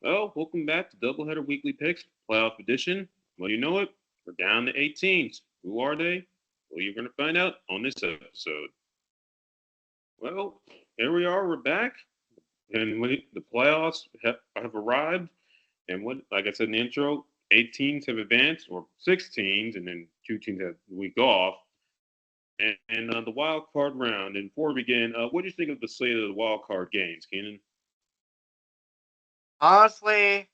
Well, welcome back to Doubleheader Weekly Picks, Playoff Edition. Well, you know it, we're down to 8 teams. Who are they? Well, you're going to find out on this episode. Well, here we are, we're back, and the playoffs have arrived. And like I said in the intro, 8 teams have advanced, or 6 teams, and then 2 teams have the week off. And the wild card round. And before we begin, what do you think of the slate of the wild card games, Keenan? Honestly,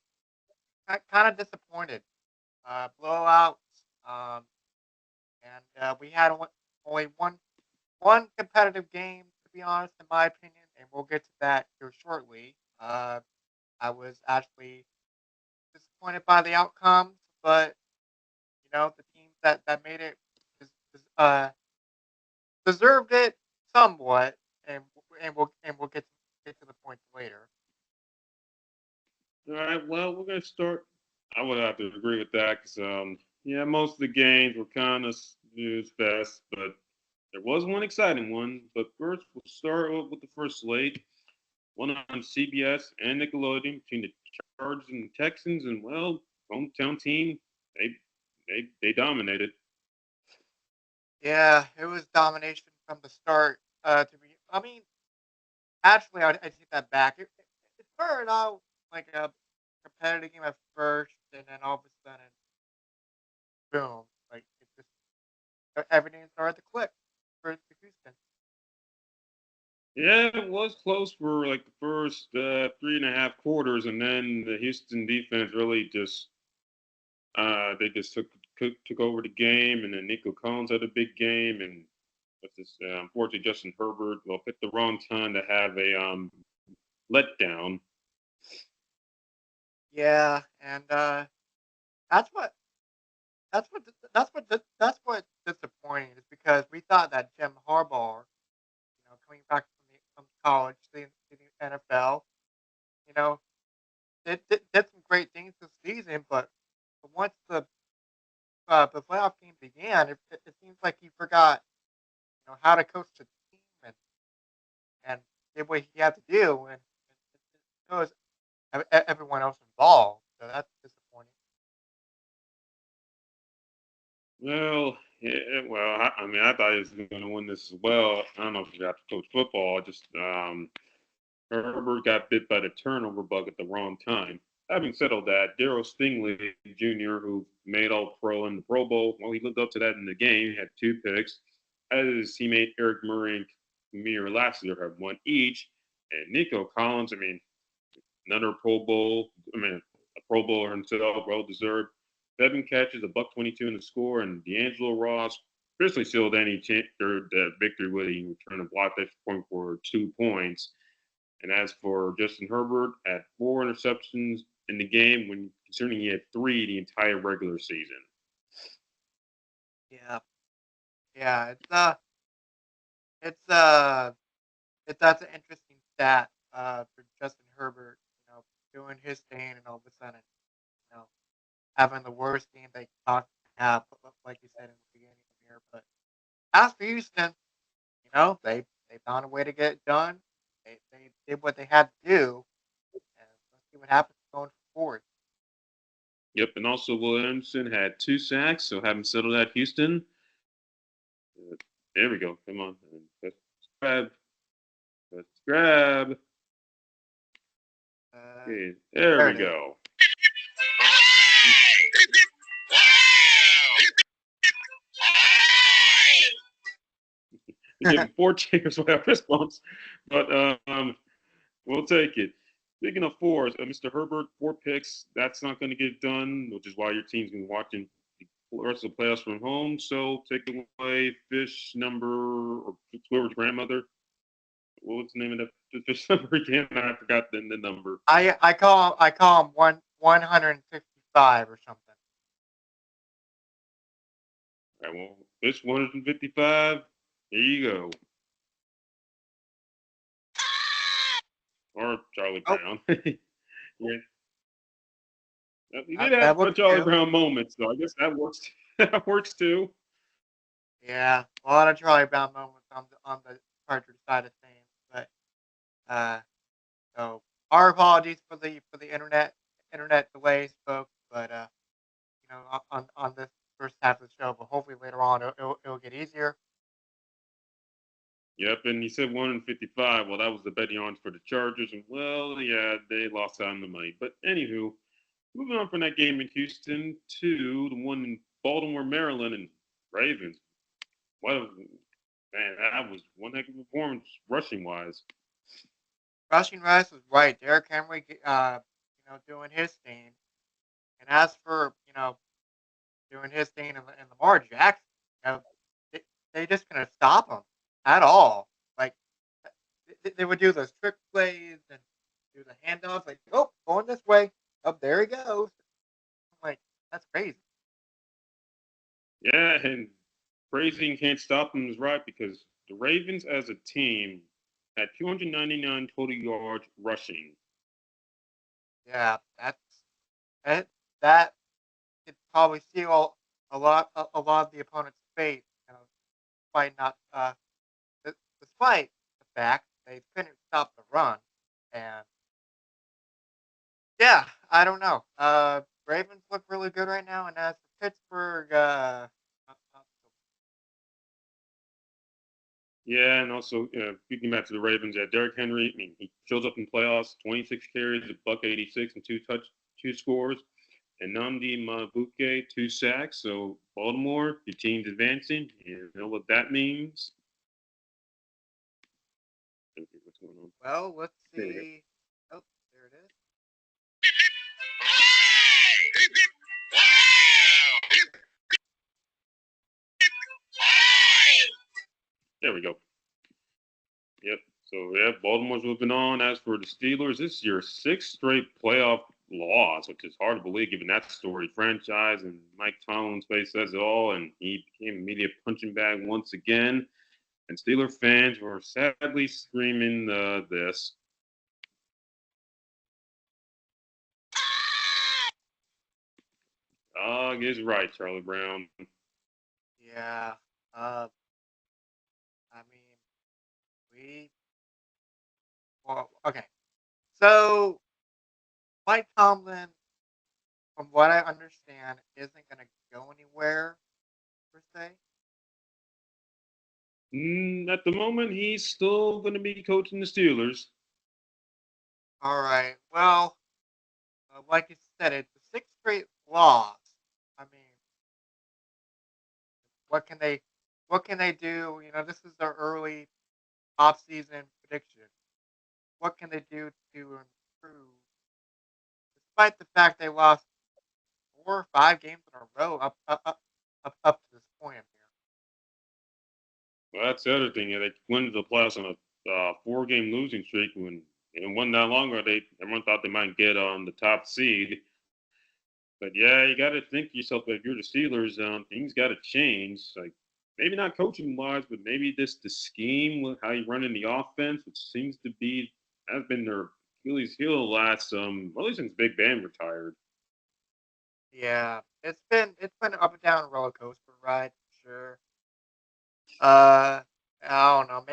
kind of disappointed. Blowouts, um, and we had only one competitive game, to be honest, in my opinion, and we'll get to that here shortly. I was actually disappointed by the outcomes, but the teams that made it deserved it somewhat, and we'll get to the points later. All right, well, we're going to start. I would have to agree with that because, yeah, most of the games were kind of snooze fest, but there was one exciting one. But first, we'll start with the first slate, one on CBS and Nickelodeon between the Chargers and Texans, and well, hometown team, they they dominated. Yeah, it was domination from the start. I mean, actually, I take that back. It started out like a competitive game at first, and then all of a sudden, boom! Like it just everything started to click for Houston. Yeah, it was close for like the first 3.5 quarters, and then the Houston defense really just they just took over the game, and then Nico Collins had a big game, and what's this? Unfortunately, Justin Herbert well picked the wrong time to have a letdown. Yeah, and that's what that's what disappointing is because we thought that Jim Harbaugh, coming back from college to the NFL, you know, did some great things this season, but once the playoff game began, it seems like he forgot, how to coach the team and did what he had to do, and it shows everyone else involved. So that's disappointing. Well, yeah, well, I mean, I thought he was going to win this as well. I don't know if he got to coach football. Just Herbert got bit by the turnover bug at the wrong time. Having said all that, Daryl Stingley Jr., who made All Pro in the Pro Bowl, well, he lived up to that in the game. He had 2 picks. As his teammate Eric Murray and Amir Keenan have one each. And Nico Collins, I mean, another Pro Bowl, I mean, a Pro Bowler himself, well deserved. 7 catches, a buck 22 in the score, and D'Angelo Ross basically sealed any chance or the victory with he returned a block extra point for 2 points. And as for Justin Herbert, had 4 interceptions in the game when considering he had 3 the entire regular season. Yeah, yeah. It's that's an interesting stat for Justin Herbert. Doing his thing and all of a sudden, you know, having the worst game they could have, like you said in the beginning of the year. But as for Houston, they found a way to get it done. They did what they had to do, and let's see what happens going forward. Yep, and also Will Anderson had 2 sacks, so having settled at Houston, uh, there we go. Come on, let's grab, let's grab. Uh, Okay, there there we it is. go. They give him 4 cheers without fist bumps, but we'll take it. Speaking of fours, Mr. Herbert, 4 picks. That's not going to get done, which is why your team's been watching the rest of the playoffs from home. So take away fish number or whoever's grandmother. What's the name of the fish number again? I forgot the number. I call him 155 or something. All right, well, fish 155. There you go. Or Charlie Oh, Brown. Yeah, he did that have a works Charlie too. Brown moment, so I guess that works. That works too. Yeah, a lot of Charlie Brown moments on the Chargers side of things, but uh, so. our apologies for the internet delays, folks. But on this first half of the show, but hopefully later on it'll get easier. Yep, and he said 155. Well, that was the betting odds for the Chargers, and well, yeah, they lost out on the money. But anywho, moving on from that game in Houston to the one in Baltimore, Maryland, and Ravens. What man, that was one heck of a performance rushing wise. Rushing Rice was right. Derrick Henry, doing his thing. And as for doing his thing and Lamar Jackson, you know, they, they just couldn't stop him at all. Like they would do those trick plays and do the handoffs. Like, oh, going this way. Oh, there he goes. I'm like, that's crazy. Yeah, and praising can't stop them is right because the Ravens as a team had 299 total yards rushing. Yeah, that that could probably seal a lot of the opponent's fate. Despite not despite the fact they couldn't stop the run. And yeah, I don't know. Ravens look really good right now, and as for Pittsburgh, not so. Yeah, and also speaking back to the Ravens, yeah, Derrick Henry. I mean, he shows up in playoffs, 26 carries, a buck 86, and two scores. And Namdi Mabuke, 2 sacks. So Baltimore, your team's advancing. You know what that means? What's going on? Well, let's There we go. see. Oh, there it is. There we go. Yep. So yeah, Baltimore's moving on. As for the Steelers, this is your sixth straight playoff loss, which is hard to believe given that story. Franchise and Mike Tomlin's face says it all, and he became a media punching bag once again. And Steeler fans were sadly screaming this. Dog is right, Charlie Brown. Yeah. I mean, we. Well, okay. So Mike Tomlin, from what I understand, isn't going to go anywhere per se. At the moment, he's still going to be coaching the Steelers. All right. Well, like you said, it's a sixth straight loss. I mean, what can they what can they do? This is their early off-season prediction. What can they do to improve, despite the fact they lost 4 or 5 games in a row up to this point here? Well, that's the other thing. Yeah, they went into the playoffs on a 4-game losing streak. When it wasn't that long ago, everyone thought they might get on the top seed. But yeah, you got to think to yourself, if you're the Steelers, things got to change. Like maybe not coaching wise, but maybe just the scheme with how you run in the offense, which seems to be has been their Achilles heel the last really since Big Ben retired. Yeah, it's been an up and down roller coaster ride for sure. Uh, I don't know.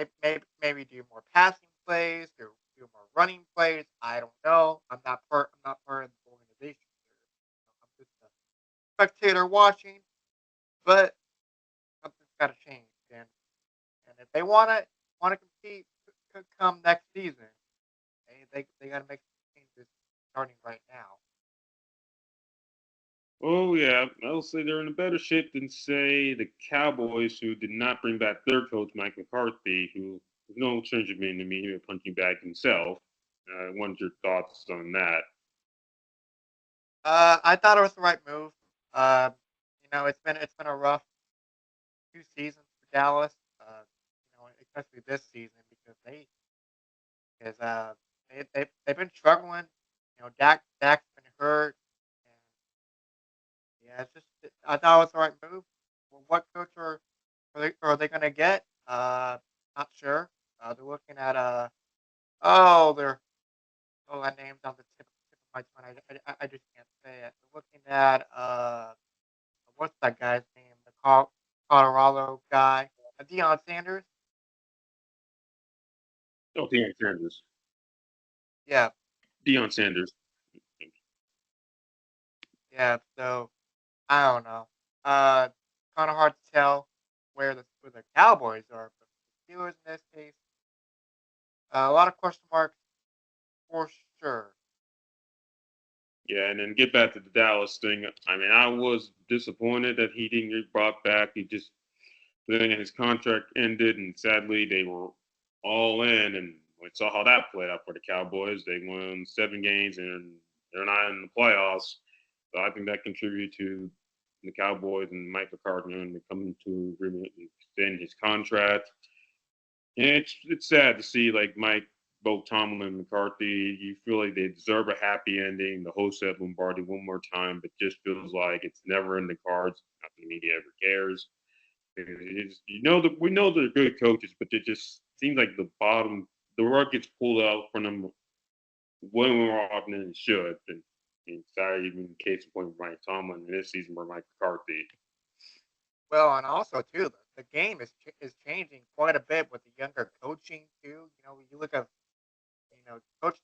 Maybe do more passing plays, do more running plays. I don't know. I'm not part of the organization here. I'm just a spectator watching. But something's got to change, and if they want to compete come next season, they got to make some changes starting right now. Oh yeah, I'll say they're in a better shape than say the Cowboys, who did not bring back their coach Mike McCarthy, who is no stranger being to me, he was punching bag himself. What's your thoughts on that? I thought it was the right move. Uh, it's been a rough 2 seasons for Dallas. Especially this season because they've been struggling. Dak's been hurt, and yeah, I thought it was the right move. Well, what coach are they going to get? Not sure. They're looking at oh they're oh that name's on the tip of my tongue. I just can't say it. They're looking at what's that guy's name? The Colorado guy, Deion Sanders. Oh, Deion Sanders. Yeah. Deion Sanders. Yeah, so I don't know. Kind of hard to tell where the Cowboys are, but the Steelers in this case, a lot of question marks for sure. Yeah, and then get back to the Dallas thing. I mean, I was disappointed that he didn't get brought back. He just then his contract ended, and sadly they were all in, and we saw how that played out for the Cowboys. They won 7 games, and they're not in the playoffs. So I think that contributed to the Cowboys and Mike McCarthy and coming to agreement and extend his contract. And it's sad to see like Mike, both Tomlin and McCarthy. You feel like they deserve a happy ending. The host said Lombardi one more time, but just feels like it's never in the cards. Not the media ever cares. You know that we know they're good coaches, but it just seems like the rug gets pulled out from them way more often than it should. And sorry, even in case of point with Mike Tomlin in this season, where Mike McCarthy. Well, and also too, the game is changing quite a bit with the younger coaching too. You look at coach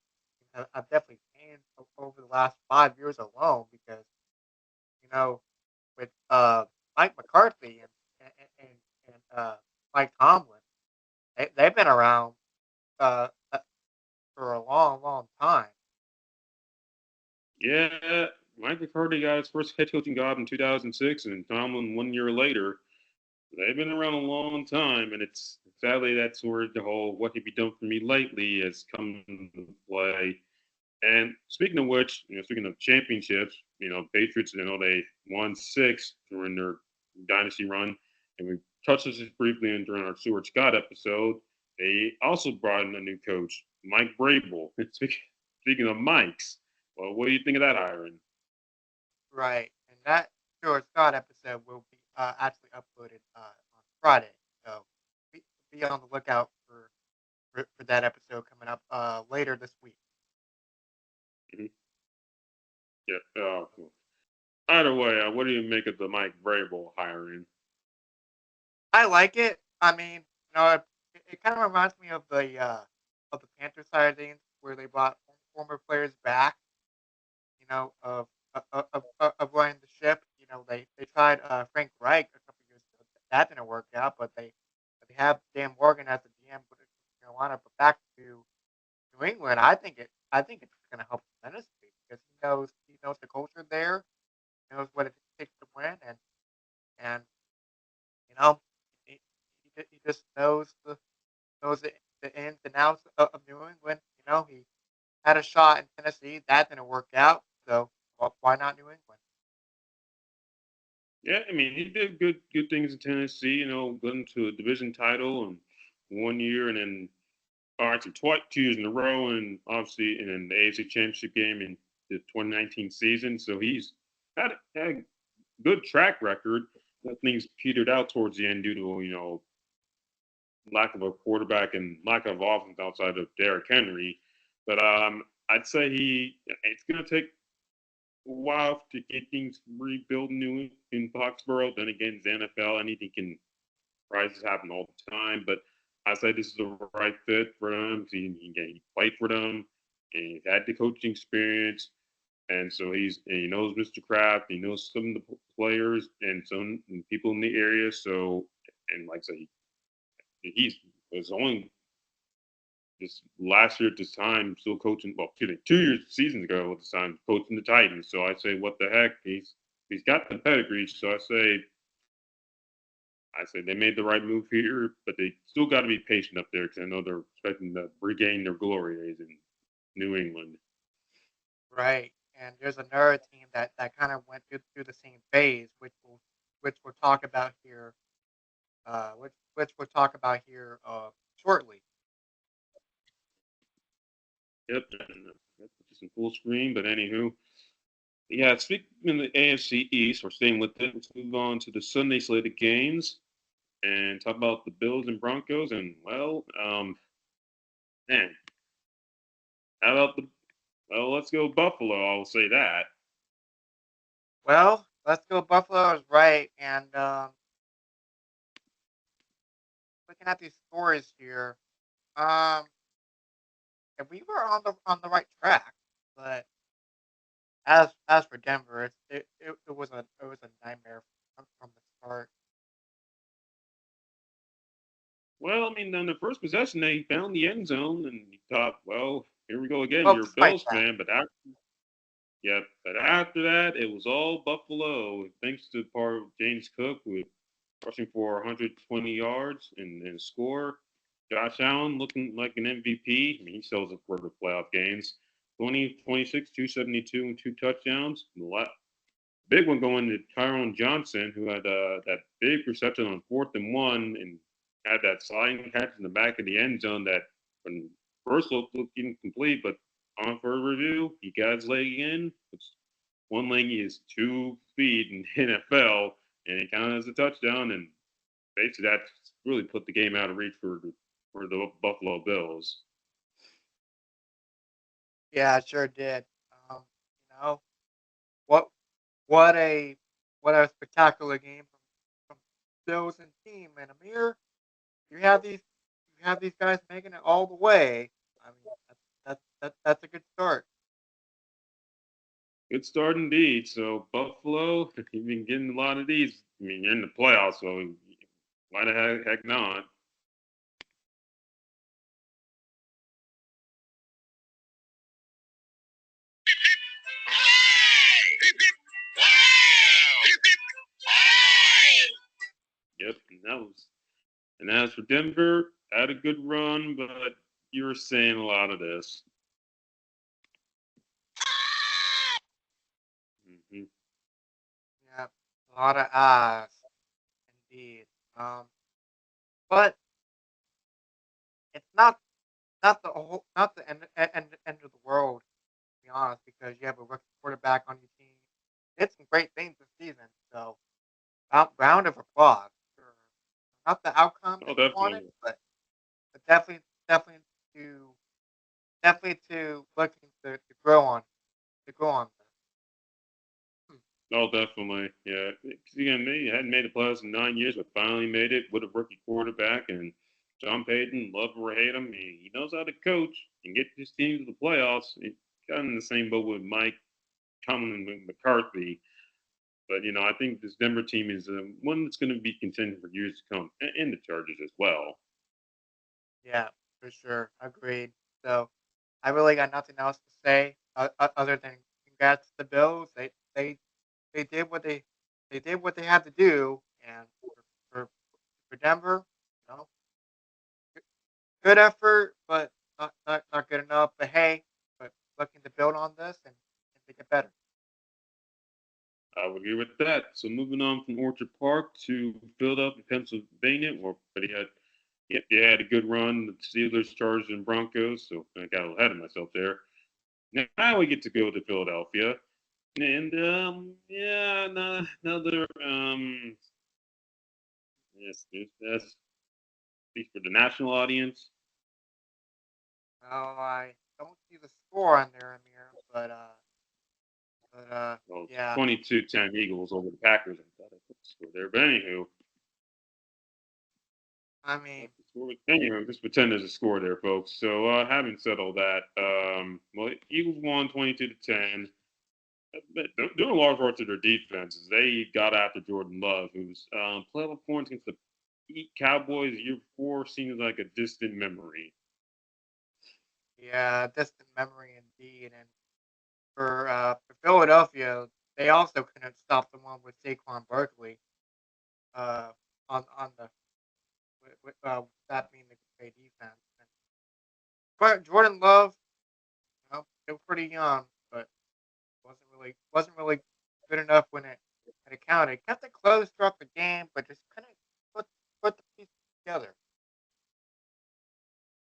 have definitely changed over the last 5 years alone because you know with Mike McCarthy and Mike Tomlin, they've been around uh, uh, for a long, long time. Yeah, Mike McCarthy got his first head coaching job in 2006, and Tomlin 1 year later. They've been around a long time, and it's sadly that's where the whole "what have you done for me lately" has come into play. And speaking of which, speaking of championships, Patriots, they won 6 during their dynasty run, and we touched this briefly during our Stuart Scott episode. They also brought in a new coach, Mike Vrabel. Speaking of Mikes, well, what do you think of that hiring? Right, and that Stuart Scott episode will be actually uploaded on Friday, so be, be on the lookout for that episode coming up later this week. Mhm. Yeah. Cool. Either way, what do you make of the Mike Vrabel hiring? I like it. I mean, it kind of reminds me of the Panther side of things where they brought former players back. Of running the ship. They tried Frank Reich a couple years ago. That didn't work out, but they have Dan Morgan as the GM for Carolina. But back to New England, I think it's going to help tremendously because he knows the culture there, knows what it takes to win, and you know he, he just knows the ins and outs of New England. He had a shot in Tennessee, that didn't work out, so why not New England? Yeah, I mean, he did good things in Tennessee. Got into a division title in 1 year, and then actually 2 years in a row, and obviously in the AFC Championship game in the 2019 season. So he's had a good track record. That things petered out towards the end due to lack of a quarterback and lack of offense outside of Derrick Henry. But I'd say it's going to take a while to get things rebuilt new in Foxborough. Then again, it's the NFL. Anything can crises happen all the time. But I say this is the right fit for him. He played for them, and he's had the coaching experience. And so he knows Mr. Kraft. He knows some of the players and some people in the area. So, and like I say, he's was only this last year at this time still coaching. Well, 2 years seasons ago at this time coaching the Titans. So I say, what the heck? He's got the pedigree. So I say they made the right move here, but they still got to be patient up there because I know they're expecting to regain their glory days in New England. Right. And there's another team that kind of went through the same phase, which we'll talk about here, which we'll talk about here shortly. Yep, and just in full screen. But anywho, yeah. Speaking of the AFC East, we're staying with it. Let's move on to the Sunday slate of games and talk about the Bills and Broncos. And well, man, how about the? Well, let's go Buffalo. I'll say that. Well, let's go Buffalo is right. And looking at these scores here, um, and we were on the right track. But as for Denver, it was a nightmare from the start. Well, I mean, on the first possession, they found the end zone, and you thought, well, here we go again. Well, You're a despite Bills that, fan, but after that, it was all Buffalo. Thanks to part of James Cook with rushing for 120 yards and score. Josh Allen looking like an MVP. I mean, he sells it for the playoff games. 20, 26, 272, and two touchdowns. Big one going to Tyrone Johnson, who had that big reception on 4th and 1 and had that sliding catch in the back of the end zone that when first looked incomplete, but on further review, he got his leg in. One leg is 2 feet in the NFL, and it counted as a touchdown. And basically, that really put the game out of reach for the Buffalo Bills. yeah, it sure did. Um, you know what what a what a spectacular game from Bills and team and Amir. You have these guys making it all the way. I mean, that's a good start. Good start indeed. So Buffalo, you've been getting a lot of these. I mean, you're in the playoffs, so why the heck not? Yep, and as for Denver, had a good run, but you were saying a lot of this. Hmm. Yeah, a lot of eyes indeed. Um, but it's not the end of the world, to be honest, because you have a rookie quarterback on your team. Did some great things this season, so round of applause for not the outcome Oh, that you wanted, definitely. but definitely to definitely to looking to grow on this. Hmm. Oh, definitely. Yeah. 'Cause again, they hadn't made the playoffs in 9 years, but finally made it with a rookie quarterback. And John Payton, love or hate him, he knows how to coach and get his team to the playoffs. He got in the same boat with Mike Tomlin and McCarthy. But, I think this Denver team is one that's going to be contending for years to come, and the Chargers as well. Yeah, for sure, agreed. So I really got nothing else to say other than congrats to the Bills. They did what they had to do, and for for Denver, you know, good effort, but not good enough. But hey, but looking to build on this and make it better. I would agree with that. So moving on from Orchard Park to Philadelphia, Pennsylvania, but he had a good run. The Steelers, Chargers, and Broncos. So I got ahead of myself there. Now we get to go to Philadelphia, and yeah, another yes, that's speak for the national audience. Well, I don't see the score on there, Amir, but Well, it's yeah. 22-10 Eagles over the Packers. I thought I put the score there, but anywho, I mean, anyway, just pretend there's a score there, folks. So having said all that, well, Eagles won 22-10. But doing a large part to their defenses, they got after Jordan Love, who's played points against the Cowboys the year before seems like a distant memory. yeah, distant memory indeed. And for Philadelphia, they also couldn't stop the one with Saquon Barkley uh, on the that being the great defense. But Jordan Love, still pretty young, but wasn't really good enough when it counted. Kept it close throughout the game, but just couldn't put put the pieces together.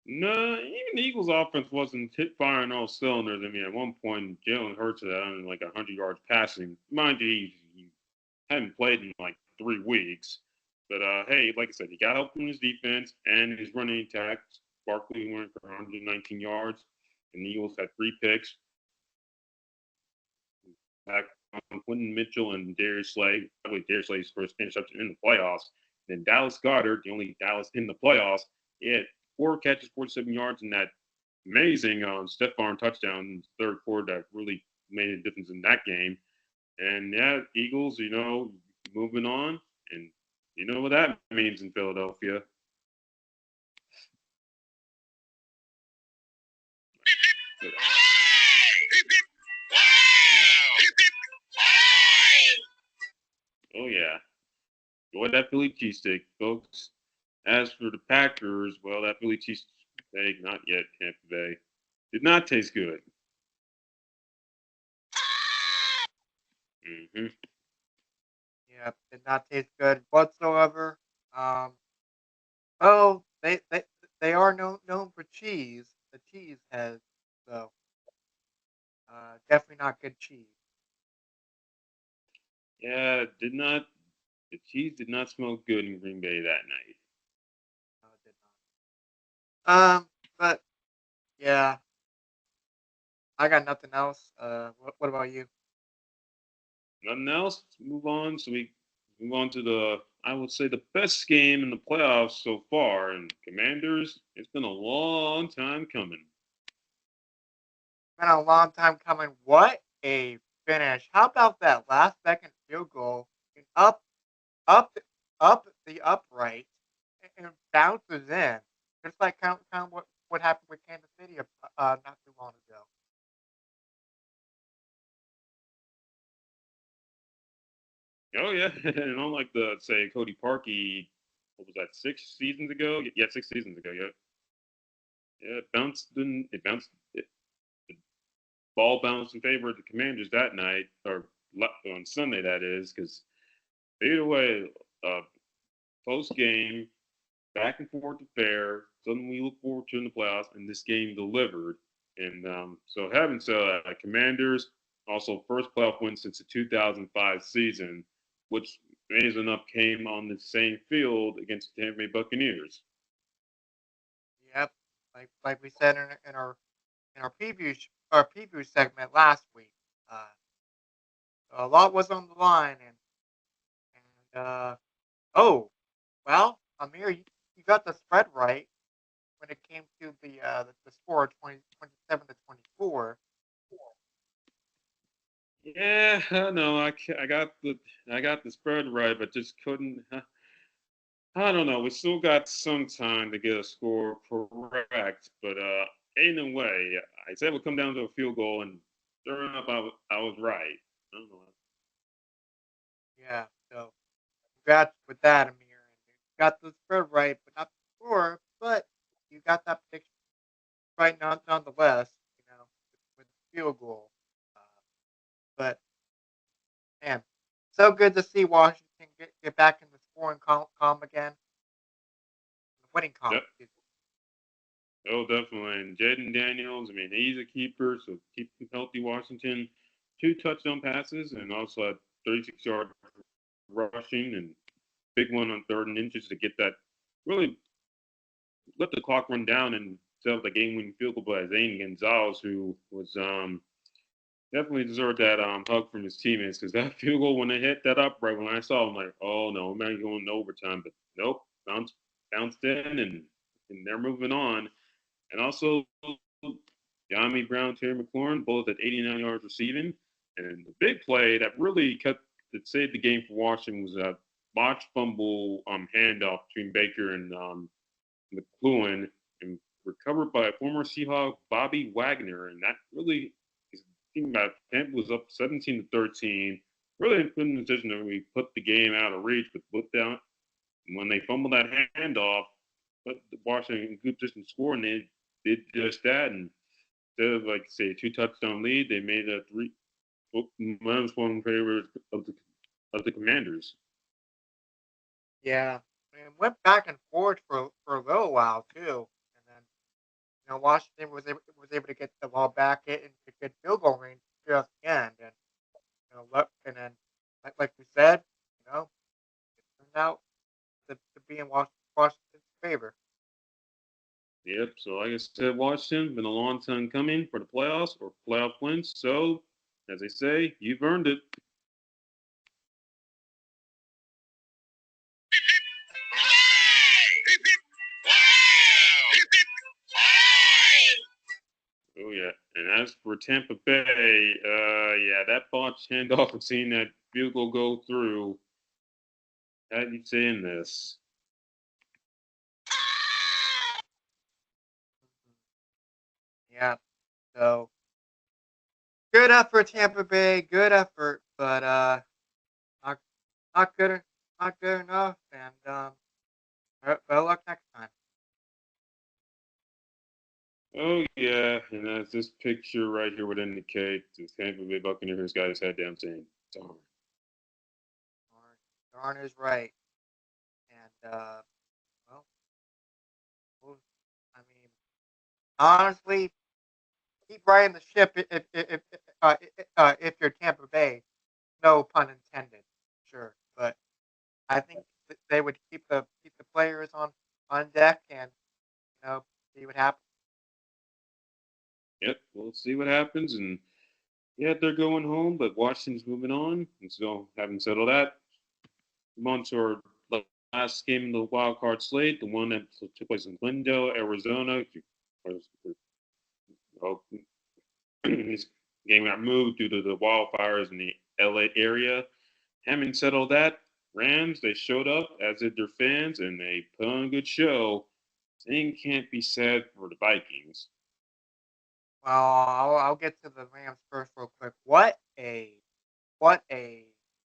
No, even the Eagles' offense wasn't firing all cylinders. I mean, at one point, Jalen Hurts had like 100 yards passing. Mind you, he hadn't played in like 3 weeks. But hey, like I said, he got help from his defense and his running attacks. Barkley went for 119 yards, and the Eagles had 3 picks. Back on Quentin Mitchell and Darius Slay. Probably Darius Slay's first interception in the playoffs. Then Dallas Goddard, the only Dallas in the playoffs, he had 4 catches, 47 yards in that amazing Stephon touchdown in the third quarter that really made a difference in that game. And yeah, Eagles, moving on, and you know what that means in Philadelphia. Oh yeah, enjoy that Philly cheesesteak, folks. As for the Packers, well, that Philly cheesesteak, not yet, Tampa Bay, did not taste good. Hmm. Yeah, did not taste good whatsoever. Um, oh, they are known for cheese, the cheese heads. So definitely not good cheese. Yeah, did not. The cheese did not smell good in Green Bay that night. No, it did not. But yeah, I got nothing else. What about you? Nothing else. Let's move on. So we move on to I would say, the best game in the playoffs so far. And Commanders, it's been a long time coming. Been a long time coming. What a finish! How about that last second field goal and up, up the upright and bounces in, just like kind of what happened with Kansas City not too long ago. Oh yeah, and unlike the say Cody Parkey, what was that, 6 seasons ago? Yeah, 6 seasons ago. Yeah, yeah, it bounced. It bounced. The ball bounced in favor of the Commanders that night, or on Sunday, that is, because either way, uh, close game, back and forth affair, something we look forward to in the playoffs, and this game delivered. And so, having said that, Commanders also first playoff win since the 2005 season, which amazing enough came on the same field against the Tampa Bay Buccaneers. Yep, like we said in our preview segment last week. Uh, a lot was on the line, and oh well, Amir, you got the spread right when it came to the score 27 to 24. Yeah, I know. I got the spread right, but just couldn't. I don't know. We still got some time to get a score correct, but ain't no way. I said it would come down to a field goal, and sure enough, I was right. I don't know. Yeah, so congrats with that, Amir. And you got the spread right, but not the score. But you got that prediction right, nonetheless. With the field goal. Uh, but man, so good to see Washington get back in the scoring column again, the winning column. Yep. Oh, definitely. And Jaden Daniels, I mean, he's a keeper, so keep him healthy, Washington. 2 touchdown passes, and also had 36-yard rushing, and big one on third and inches to get that, really let the clock run down and set up the game-winning field goal by Zane Gonzalez, who was definitely deserved that hug from his teammates, because that field goal, when they hit that upright, when I saw it, I'm like, oh no, we might go into overtime, but nope, bounced in, and they're moving on. And also, Yami Brown, Terry McLaurin, both at 89 yards receiving. And the big play that really that saved the game for Washington was a botched fumble handoff between Baker and McLuhan, and recovered by former Seahawk Bobby Wagner. And that really is thinking about it. Tampa was up 17 to 13. Really put in a position that we put the game out of reach, but put down when they fumbled that handoff, put Washington in good position to score, and they did just that. And instead of, like, say, a 2 touchdown lead, they made a three minus one in favor of the Commanders. Yeah, and went back and forth for a little while too, and then Washington was able to get the ball back into good field goal range just at the end, and look, and then like we said, it turned out to be in Washington's favor. Yep. So, like I said, Washington, been a long time coming for the playoffs or playoff wins. So, as they say, you've earned it. for Tampa Bay, yeah, that botched handoff and seeing that field goal go through. How do you say in this? Yeah. So good effort, Tampa Bay. Good effort, but not not good not good enough. And better luck next time. Oh yeah, and as this picture right here would indicate, the Tampa Bay Buccaneers got his head down saying, "Darn." Darn, darn is right. And well, we'll- I mean, honestly, keep riding the ship if you're Tampa Bay. No pun intended. Sure, but I think they would keep the players on deck and see what happens. Yep, we'll see what happens, and yeah, they're going home, but Washington's moving on, and so having settled that, move on to our last game in the wild card slate, the one that took place in Glendale, Arizona. Oh, this game got moved due to the wildfires in the LA area. Having settled that, Rams, they showed up, as did their fans, and they put on a good show. Same can't be said for the Vikings. Well, I'll get to the Rams first real quick. What a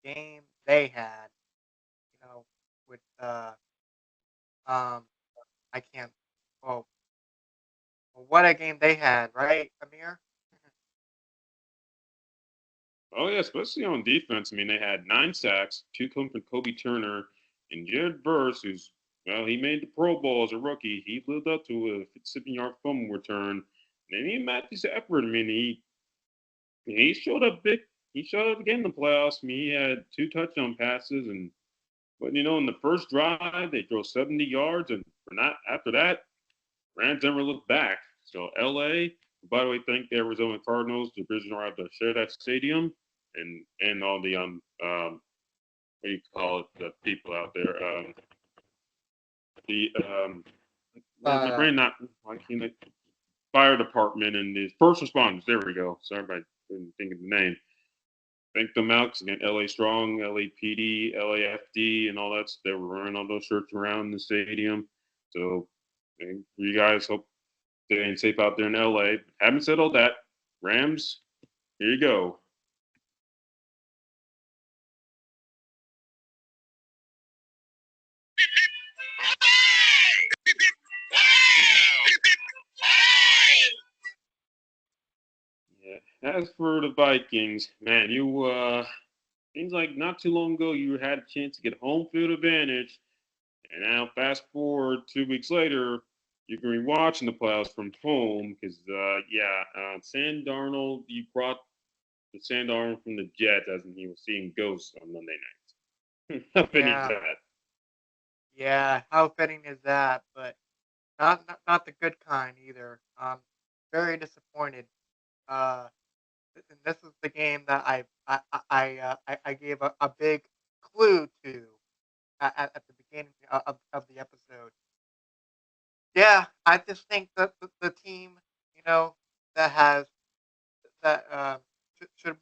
game they had. With um I can't. Oh, what a game they had, right, Amir? Oh, yeah, especially on defense. I mean, they had 9 sacks, 2 come from Kobe Turner, and Jared Verse, who's, well, he made the Pro Bowl as a rookie. He lived up to a 57-yard fumble return. And he matched his effort. I mean, he showed up big. He showed up again in the playoffs. I mean, he had 2 touchdown passes, and but in the first drive they throw 70 yards, and for not after that, Rams never looked back. So LA, by the way, thank the Arizona Cardinals, the Divisional, to share that stadium, and all the what do you call it, the people out there, the my Uh, brain not why can't I, fire department and the first responders. There we go. Sorry, I didn't think of the name. Thank them out because again, LA Strong, LAPD, LAFD, and all that. They were running all those shirts around the stadium. So, you guys hope staying safe out there in LA. Having said all that, Rams, here you go. Yeah. As for the Vikings, man, you seems like not too long ago you had a chance to get home field advantage, and now fast forward 2 weeks later, you're going to be watching the playoffs from home because Sam Darnold, you brought the Sam Darnold from the Jets as in he was seeing ghosts on Monday night. How fitting is yeah, that? yeah. How fitting is that? But not the good kind either. Very disappointed. Uh, and this is the game that I gave a big clue to at the beginning of the episode. Yeah, I just think that the team, you know, that has that should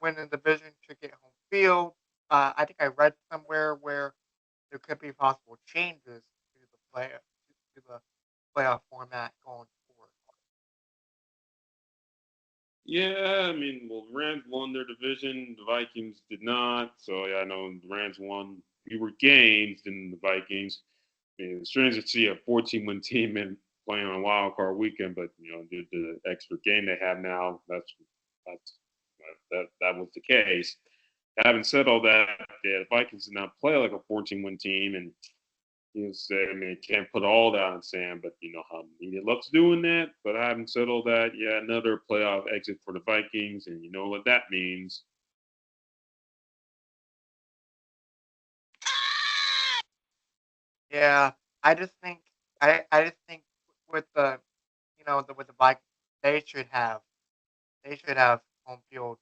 win the division should get home field. I think I read somewhere where there could be possible changes to the playoff format going forward. Yeah, I mean, well, the Rams won their division. The Vikings did not. So, yeah, I know the Rams won fewer games than the Vikings. I mean, it's strange to see a 14-win team and playing on wild card weekend, but due to the extra game they have now, that's that was the case. Having said all that, yeah, the Vikings did not play like a 14-win team, and say, I mean, can't put all that on Sam, but you know how he loves doing that. But having said all that, yeah, another playoff exit for the Vikings, and you know what that means. Yeah, I just think with with the Vikings, they should have they should have home field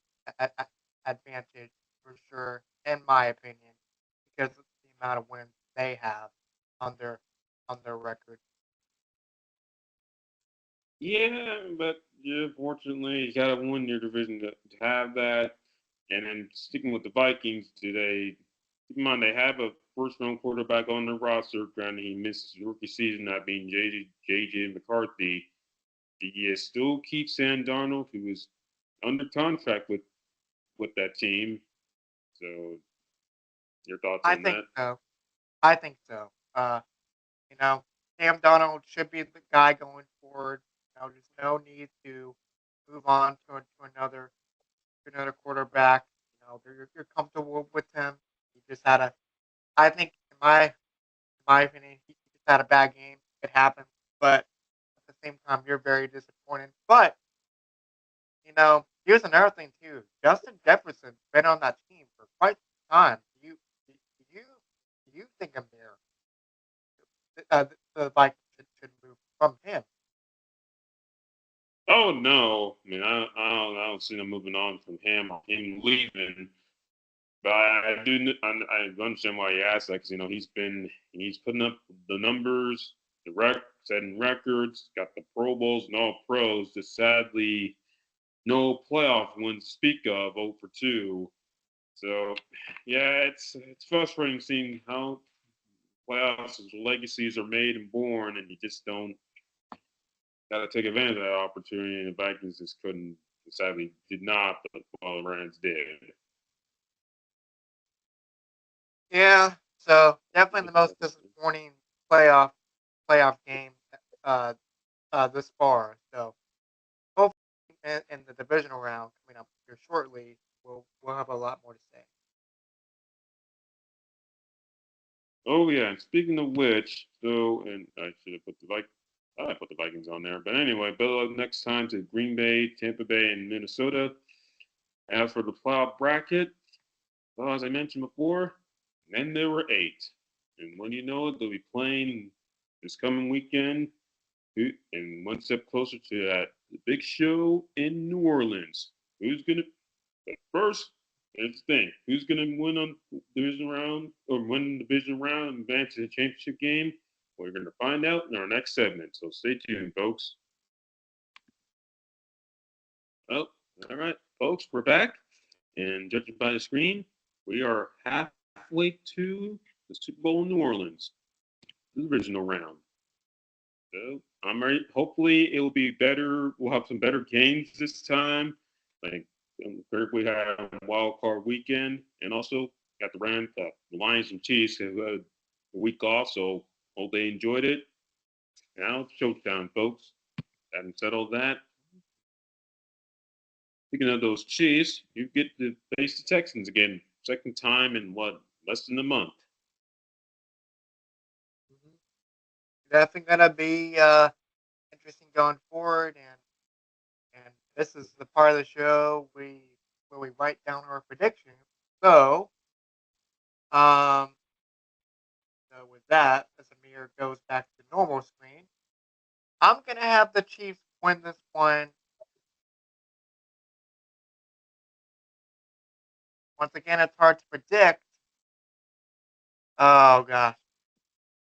advantage for sure, in my opinion, because of the amount of wins they have on their on their record. Yeah, but Yeah, fortunately, you got to win your division to have that. And then sticking with the Vikings, do they keep in mind they have a first round quarterback on their roster? Granted, he missed his rookie season, that being JJ McCarthy. Do you still keep Sam Darnold, who was under contract with that team? So, your thoughts I on think that? so. I think so. You know, Sam Donald should be the guy going forward. There's no need to move on to another quarterback. You're comfortable with him. You just had a, I think, in my opinion, he just had a bad game. It happened, but at the same time, you're very disappointed. But here's another thing too. Justin Jefferson's been on that team for quite some time. Do you think Amir the Vikings should move from him? Oh no, I mean I don't see them moving on from him or him leaving. But I do I understand why you asked that because he's putting up the numbers, setting records, got the Pro Bowls and all pros. Just sadly, no playoff wins to speak of, 0 for 2. So yeah, it's frustrating seeing how playoffs legacies are made and born, and you just don't got to take advantage of that opportunity. And the Vikings just couldn't, sadly, did not, but the Rams did. Yeah. So definitely the most disappointing playoff playoff game uh, this far. So hopefully in the divisional round coming up here shortly, we'll have a lot more to say. Oh yeah, and speaking of which, so and I should have put the I put the Vikings on there, but anyway, better luck next time to Green Bay, Tampa Bay, and Minnesota. As for the playoff bracket, well, as I mentioned before, then there were 8, and when you know it, they'll be playing this coming weekend, and one step closer to that the big show in New Orleans. Who's gonna first? That's the thing. Who's gonna win on division round or win the division round and advance to the championship game? We're gonna find out in our next segment. So stay tuned, folks. Oh, all right, folks, we're back, and judging by the screen, we are halfway to the Super Bowl in New Orleans, the divisional round. So I'm ready. Hopefully, it'll be better. We'll have some better games this time. Like we had a wild card weekend, and also got the Lions and Chiefs have had a week off, so hope they enjoyed it. Now it's showtime, folks. Having said all that, speaking of those Chiefs, you get to face the Texans again, second time in what less than a month. Mhm. Definitely gonna be interesting going forward, and this is the part of the show where we write down our predictions. So, um, so with that, as Amir goes back to normal screen, I'm gonna have the Chiefs win this one. Once again, it's hard to predict. Oh gosh,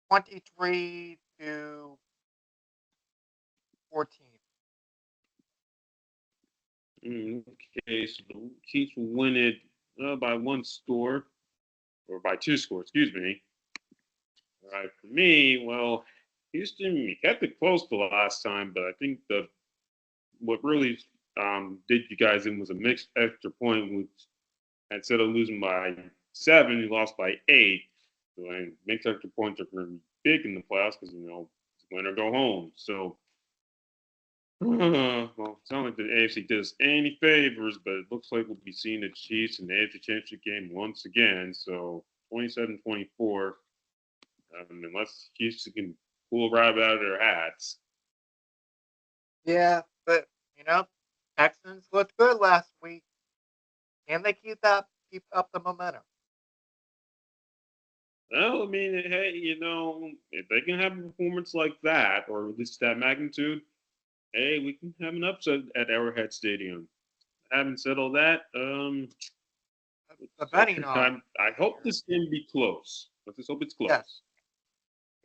23-14. Okay, so the Chiefs will win it by one score or by 2 scores, excuse me. All right, for me, well, Houston kept it close the last time, but I think the what really did you guys in was a mixed extra point, which instead of losing by 7, you lost by 8. So mixed extra points are going to be big in the playoffs because it's win or go home. So well, it's not like the AFC does any favors, but it looks like we'll be seeing the Chiefs in the AFC Championship game once again. So 27-24, unless Houston can pull a rabbit out of their hats. Yeah, but Texans looked good last week. Can they keep up the momentum? Well, I mean, hey, if they can have a performance like that, or at least that magnitude, hey, we can have an upset at Arrowhead Stadium. Having said all that, The betting odds. I hope Amir. this can be close. Let's just hope it's Yes, close.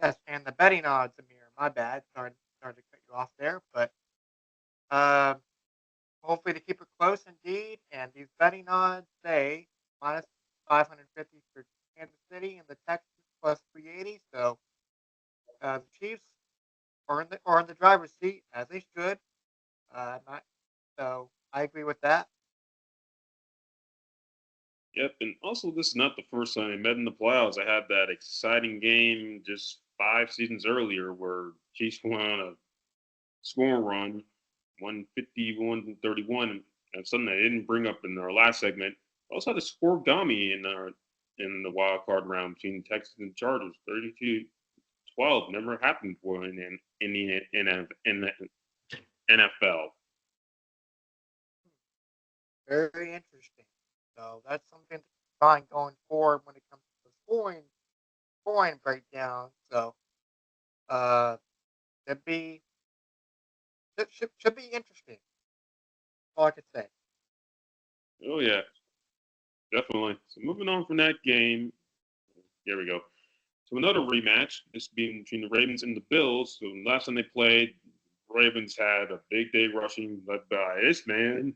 yes, and the betting odds, Amir. My bad. Sorry to cut you off there, but uh, hopefully to keep it close indeed. And these betting odds say minus 550 for Kansas City and the Texans plus 380. So the Chiefs are in the driver's seat as they should. Not, so I agree with that. Yep, and also this is not the first time they met in the playoffs. I had that exciting game just 5 seasons earlier where Chiefs went on a scoring run, 151-31, and something they didn't bring up in our last segment. Also had a scoregami in the wild card round between Texans and Chargers, 32-12. Never happened before in the NFL. Very interesting. So that's something to find going forward when it comes to the scoring breakdown. So uh, it'd be should be interesting. All I could say. Oh yeah, definitely. So moving on from that game, here we go. So another rematch, this being between the Ravens and the Bills. So last time they played, Ravens had a big day rushing led by this man,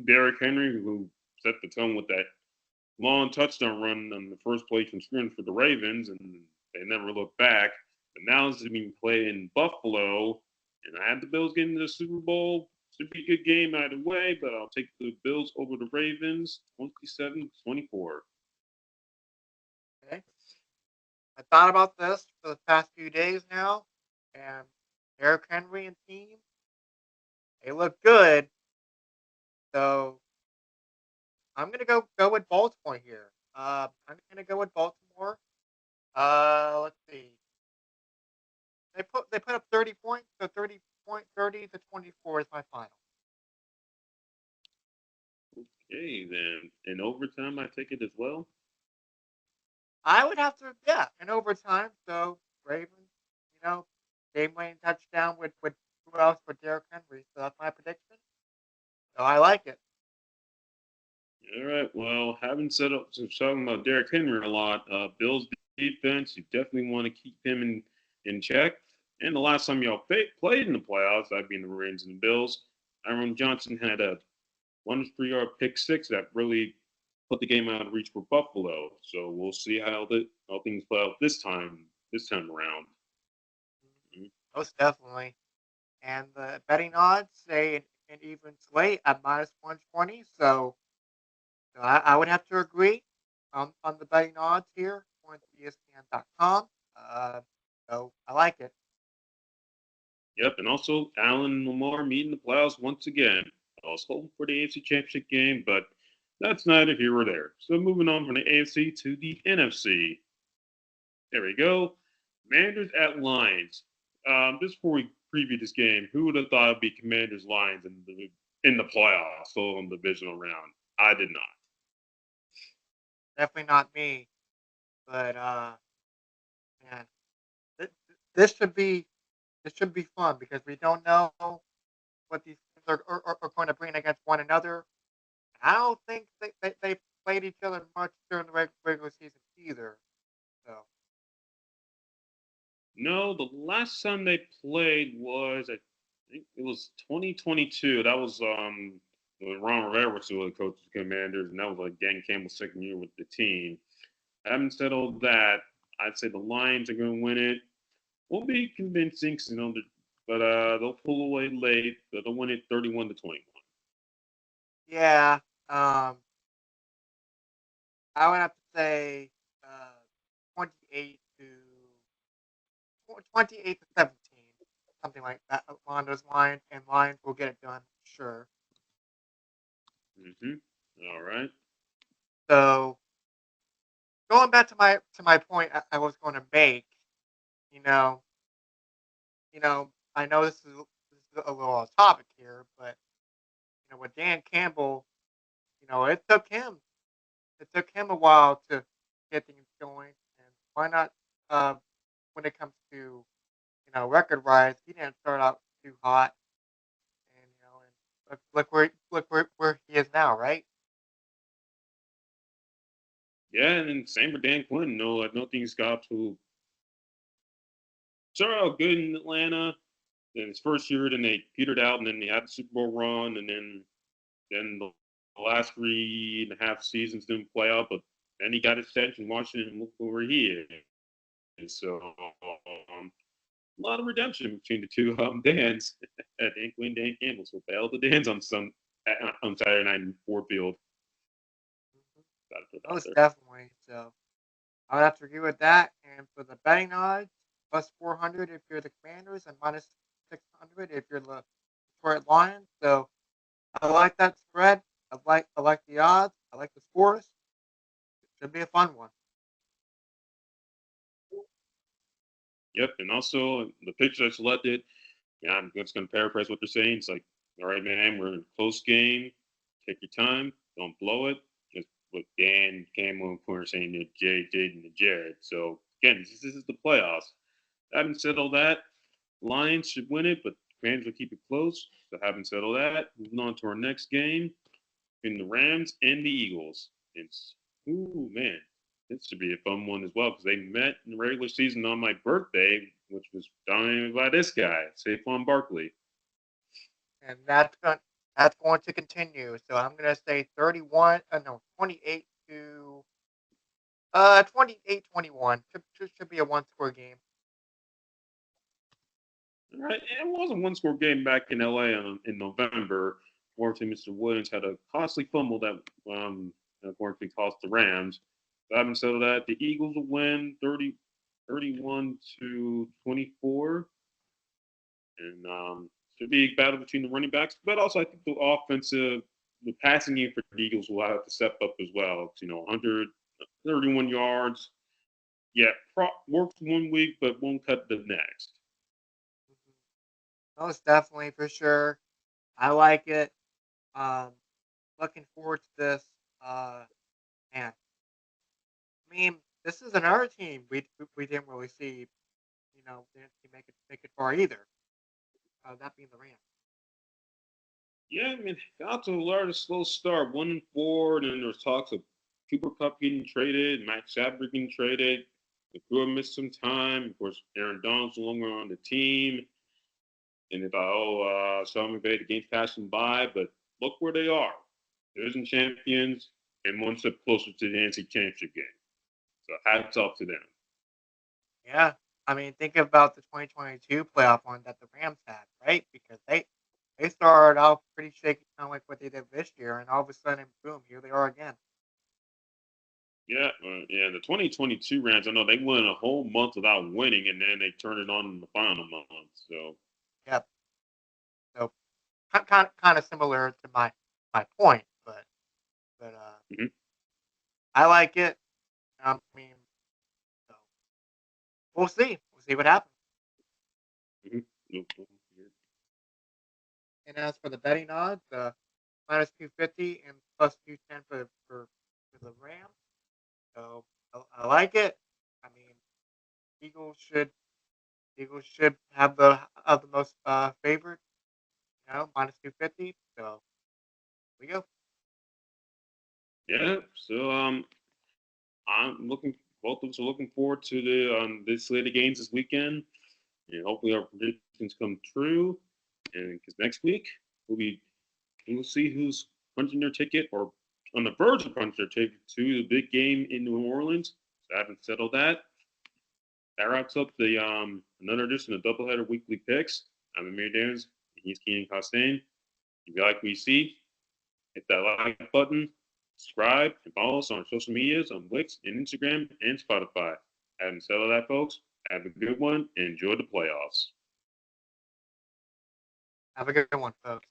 Derrick Henry, who set the tone with that long touchdown run on the first play from scrimmage for the Ravens, and they never looked back. But now this is being played in Buffalo, and I had the Bills getting to the Super Bowl. Should be a good game either way, but I'll take the Bills over the Ravens 27-24. Okay. I thought about this for the past few days now, and Derrick Henry and team they look good. So I'm gonna go with Baltimore here. I'm gonna go with Baltimore. Let's see. They put up 30 points, so 30 to 24 is my final. Okay, then in overtime, I take it as well. I would have to, yeah, in overtime. So Ravens, game winning touchdown with who else with Derrick Henry. So that's my prediction. So I like it. All right. Well, having said so talking about Derrick Henry a lot, Bills defense, you definitely want to keep him in check. And the last time y'all played in the playoffs, that being the Ravens and the Bills, Aaron Johnson had a 103-yard pick six that really put the game out of reach for Buffalo. So we'll see how things play out this time around. Most definitely. And the betting odds say an even slate at minus 120. So I would have to agree on the betting odds here on ESPN.com. Uh, so I like it. Yep, and also Allen and Lamar meeting the playoffs once again. I was hoping for the AFC Championship game, but that's neither here or there. So moving on from the AFC to the NFC. There we go. Commanders at Lions. Just before we preview this game, who would have thought it'd be Commanders Lions in the playoffs, so in the divisional round? I did not. Definitely not me, but man, th- this should be this should be fun because we don't know what these teams are going to bring against one another. I don't think they played each other much during the regular season either. So No, the last time they played was I think it was 2022. That was when Ron Rivera was still the coach of the Commanders, and that was like Dan Campbell's second year with the team. Having said all that, I'd say the Lions are going to win it. Won't be convincing, but they'll pull away late. But they'll win it 31-21. yeah, I would have to say 28 to 28 to 17, something like that along those lines, and Lions will get it done, sure. All right. So going back to my point I was going to make, you know, I know this is a little off topic here, but with Dan Campbell, it took him a while to get things going, and why not? Uh, when it comes to record wise, he didn't start out too hot, and look where he is now, right? Yeah, and then same for Dan Quinn. No, I don't think he's got to start out good in Atlanta. Then his first year, then they petered out, and then they had the Super Bowl run, and then Then the last 3.5 seasons didn't play out, but then he got his extension in Washington and look where he is. So a lot of redemption between the two Dans. Dan Quinn, Dan Campbell. So bail the Dans on Saturday night in Ford Field. Got to put that out Most there. definitely. So I would have to agree with that. And for the betting odds, plus 400 if you're the Commanders and minus 600 if you're the Detroit Lions. So I like that spread. I like the odds. I like the scores. Should be a fun one. Yep, and also the picture I selected. Yeah, I'm just going to paraphrase what they're saying. It's like, all right, man, we're in a close game. Take your time. Don't blow it. Just what Dan Campbell and Corner saying to Jay, Jaden, and Jared. So again, this is the playoffs. Having said all that, Lions should win it, but Commanders will keep it close. So having said all that, moving on to our next game in the Rams and the Eagles. It's ooh man, this should be a fun one as well because they met in the regular season on my birthday, which was dominated by this guy, Saquon Barkley. And that's going to continue. So I'm gonna say 31. No, 28 to 28-21. Should be a one score game. All right, it was a one-score game back in LA in November. Fortunately, Mr. Williams had a costly fumble that unfortunately cost the Rams. So having said that, the Eagles will win 31 to 24. And should be a battle between the running backs, but also I think the passing game for the Eagles will have to step up as well. 131 yards. Yeah, works one week, but won't cut the next. Most definitely for sure. I like it. Um, looking forward to this. Man, I mean, this is another team we didn't really see. Didn't see make it far either. That being the Rams. Yeah, I mean, got to a lot of slow start, 1-4, and then there's talks of Cooper Cup getting traded, Max Sadler getting traded. The crew missed some time. Of course, Aaron Donald's no longer on the team. And they thought, Sean McVay, the game's passing by, but look where they are. Division champions and one step closer to the NC Championship game. So hats off to them. Yeah, I mean, think about the 2022 playoff one that the Rams had, right? Because they started off pretty shaky, kind of like what they did this year, and all of a sudden, boom, here they are again. Yeah, the 2022 Rams, I know they went a whole month without winning, and then they turned it on in the final month. So, Yep. So kind of similar to my point, but mhm. I like it. I mean, so we'll see. We'll see what happens. Mhm. And as for the betting odds, minus 250 and plus 210 for the Rams. So I like it. I mean, Eagles should Eagles should have the most favorite. Minus 250. So here we go. Yeah. So I'm looking. Both of us are looking forward to the this slate of games this weekend, and hopefully our predictions come true. And because next week we'll see who's punching their ticket or on the verge of punching their ticket to the big game in New Orleans. So I haven't settled that. That wraps up the another edition of Doubleheader Weekly Picks. I'm Amir Keenan. He's Keenan Costain. If you like what you see, hit that like button, subscribe, and follow us on social medias on Wix and Instagram and Spotify. Having said all that, folks, have a good one and enjoy the playoffs. Have a good one, folks.